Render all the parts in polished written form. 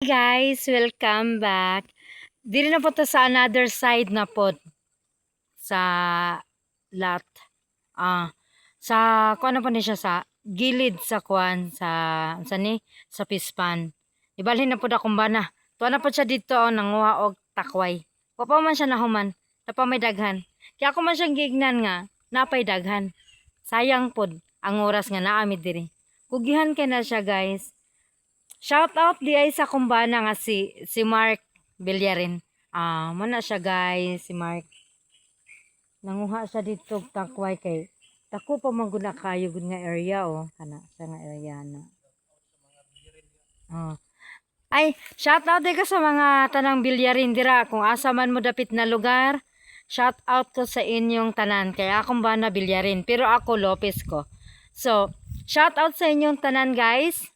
Guys, welcome back. Dili na po to sa another side na po sa lot. Sa kuan na po ni siya sa gilid sa kuan sa ni sa pispan. Ibalhin na po akong bana. Tuwa na po siya dito nanguha og takway. Wa pa man siya nahuman. Pa may daghan. Kaya ako man siyang gignan nga napay daghan. Sayang pod ang oras nga naami diri. Kugihan kay na siya, guys. Shout out di ay sa kumbana nga si Mark Villarin. Mana siya, guys, si Mark. Nanguha siya dito takway kay dako pa man gud na kayo gud nga area kana sa nga area na. Ay, shout out di ka sa mga tanang Villarin dira kung asa man mo dapit na lugar. Shout out ko sa inyong tanan kay akong bana Villarin pero ako Lopez ko. So, shout out sa inyong tanan, guys.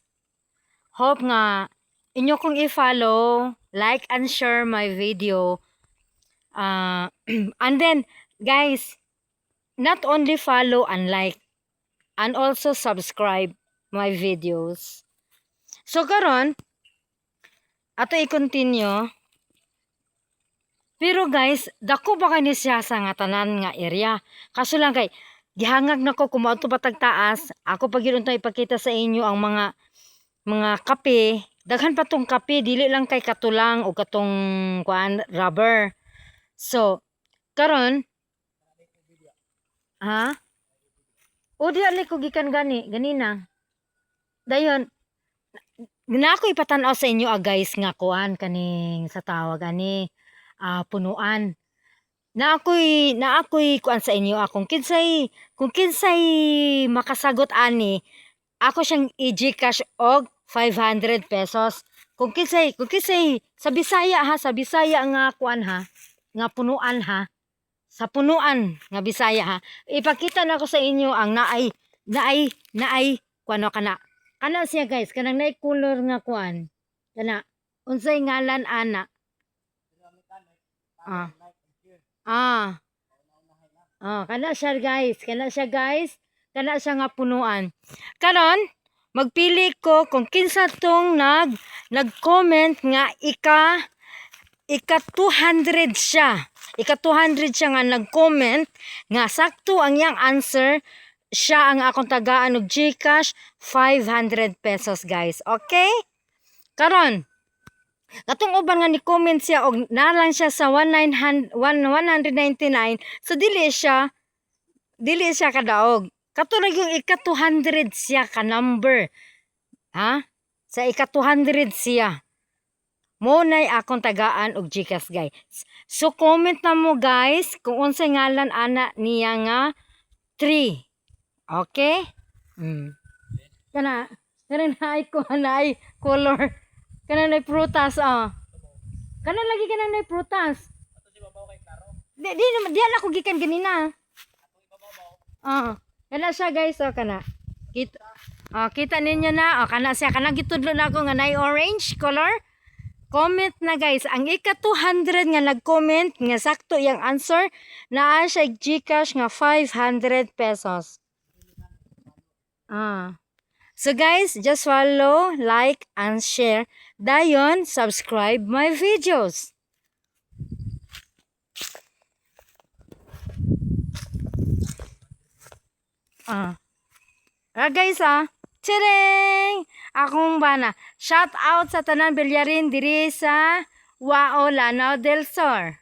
Hope nga inyo kong i-follow, like and share my video. And then, guys, not only follow and like, and also subscribe my videos. So, karon ato i-continue. Pero guys, dako ba kani siya sa nga tanan nga area? Kaso lang kay, gihangag na ko kumato patag taas. Ako pag yun ipakita sa inyo ang mga kape, daghan pa tong kape, dili lang kay katulang o katong kuan rubber. So, karon o di ali ko gikan ganina. Dayon, na ako ipatan-aw sa inyo guys nga kuan kaning sa tawag ani punuan. Na ako'y kuan sa inyo kung kinsay makasagot ani, ako siyang i-GCash og 500 pesos. Kung kisay sa Bisaya sa Bisaya nga kuan nga punuan sa punuan nga Bisaya ipakita na ko sa inyo ang naay kuano kana siya, guys, kanang naay color nga kuan kana unsay ngalan ana kana siya, guys, kana siya nga punuan. Karon magpili ko kung kinsa tong nag-comment nga ika 200 siya. Ika 200 siya nga nag-comment nga sakto ang yang answer, siya ang akong tagaan og GCash 500 pesos, guys. Okay? Karon katong uban nga ni comment siya og nalang siya sa 199, so dili siya kadaog. Katulad yung ika 200 siya ka number. Sa ika 200 siya. Mo nay akong tagaan og GCash, guys. So comment na mo, guys, kung unsay ngalan ana niya nga 3. Okay? Kana naay color. Kana nay prutas Kana lagi kana nay prutas. Di ako gikan ganina. Kana siya, guys, kana. Kita ninyo na, kana siya, kana gitudlo na ako nga nay orange color. Comment na, guys, ang ika 200 nga nag-comment nga sakto yang answer, naa siya GCash nga 500 pesos. So, guys, just follow, like, and share. Dayon, subscribe my videos. Guys, tsereng! Akong bana. Shout out sa tanan Villarin diri sa Wao, Lanao del Sur.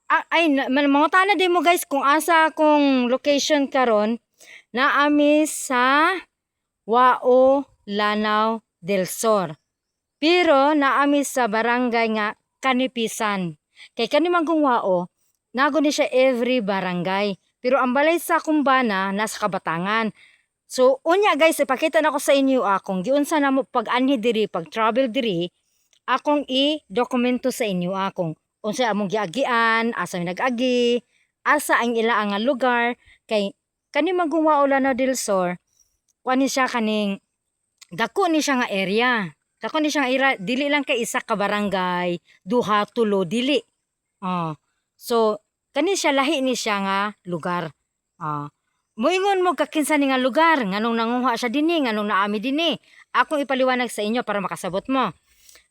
Mga na din mo, guys, kung asa akong location karon, naami sa Wao, Lanao del Sur. Pero naami sa barangay nga Kanipisan. Kay kanimang kong Wao, nago ni siya every barangay. Pero ang balay sa kumbana nasa Kabatangan. So unya, guys, ipakita na ko sa inyo akong giunsa na mo pag-anhi diri, pag-travel diri, akong i-dokumento sa inyo akong unsa among giagian, asa mi nag-agi, asa ang ila nga lugar. Kay kanimang kong Wao, Lanao del Sur, kuan ni siya kaning dako ni siya nga area. Dako ni siya nga area, dili lang kay isa ka barangay, duha, tulo, dili. So kani siya lahi ni siya nga lugar. Moingon mo kakinsa ni nga lugar, nganong nanguha siya dinhi, nganong naami dinhi. Akong ipaliwanag sa inyo para makasabot mo.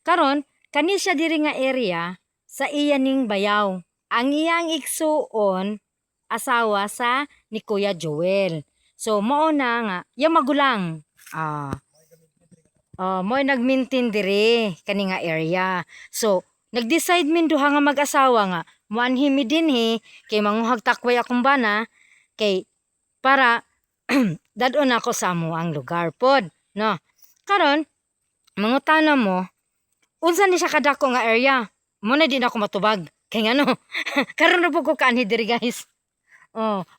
Karon kani siya diri nga area sa iya ning bayaw. Ang iyang igsuon asawa sa ni Kuya Joel. So mao na nga yang magulang. Mo'y nag-maintain diri kani nga area. So nag-decide min duha nga mag-asawa nga muanhi mi dinhi kay manguhag takway akong bana kay para dadon ako sa amuang lugar pod, no. Karon mangutana mo unsa ni siya kadako nga area? Mo na din ako matubag. Kay ngano? Karon ra pud ko kaanhi diri guys.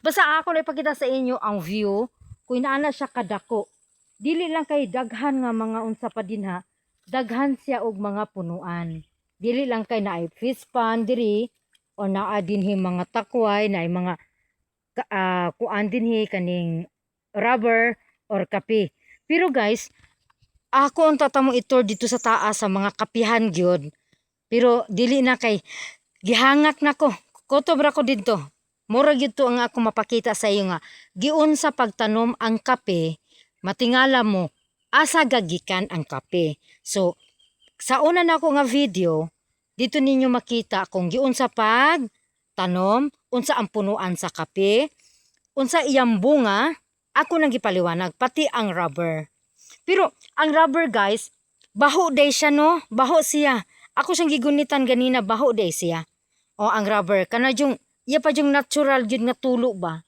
Basta ako na ipakita sa inyo ang view kung inaana siya kadako. Dili lang kay daghan nga mga unsa pa din ha. Daghan siya og mga punuan. Dili lang kay naay fish pond diri o naa dinhi mga takway, naay mga kuan dinhi kaning rubber or kape. Pero guys, ako ang tatamo itur dito sa taas sa mga kapihan gyud. Pero dili na kay gihangat nako. Kutob ra ko didto. Mura gyud to ang ako mapakita sa iyo nga giunsa pagtanom ang kape. Matingala mo asa gagikan ang kape. So sa una na ako nga video, dito ninyo makita kung giunsa pag tanom, unsa ang punuan sa kape, unsa iyang bunga, ako nang gipaliwanag pati ang rubber. Pero ang rubber guys, baho day siya no, baho siya. Ako siyang gigunitan ganina, baho day siya. Ang rubber kana jung iya pa jung natural gyud nga tulo ba.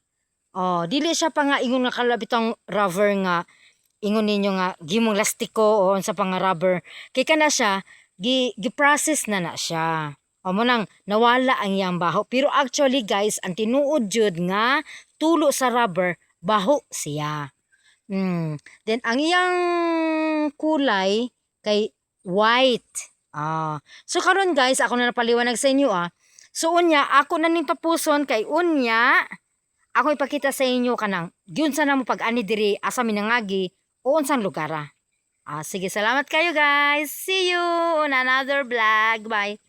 Dili siya pa nga ingon nga kalabitang rubber nga ingon ninyo nga gimong lastiko o unsa pa nga rubber. Kay kana siya gi-process na siya. Mo nang nawala ang iyang baho. Pero actually guys, ang tinuod jud nga tulo sa rubber, baho siya. Then ang iyang kulay kay white. So karon guys, ako na napaliwanag sa inyo So unya ako na ning tapuson kay unya ako ipakita sa inyo kanang giunsa na mo pag-ani diri asa minangagi o unsang lugar. Sige, salamat kayo guys. See you on another vlog. Bye.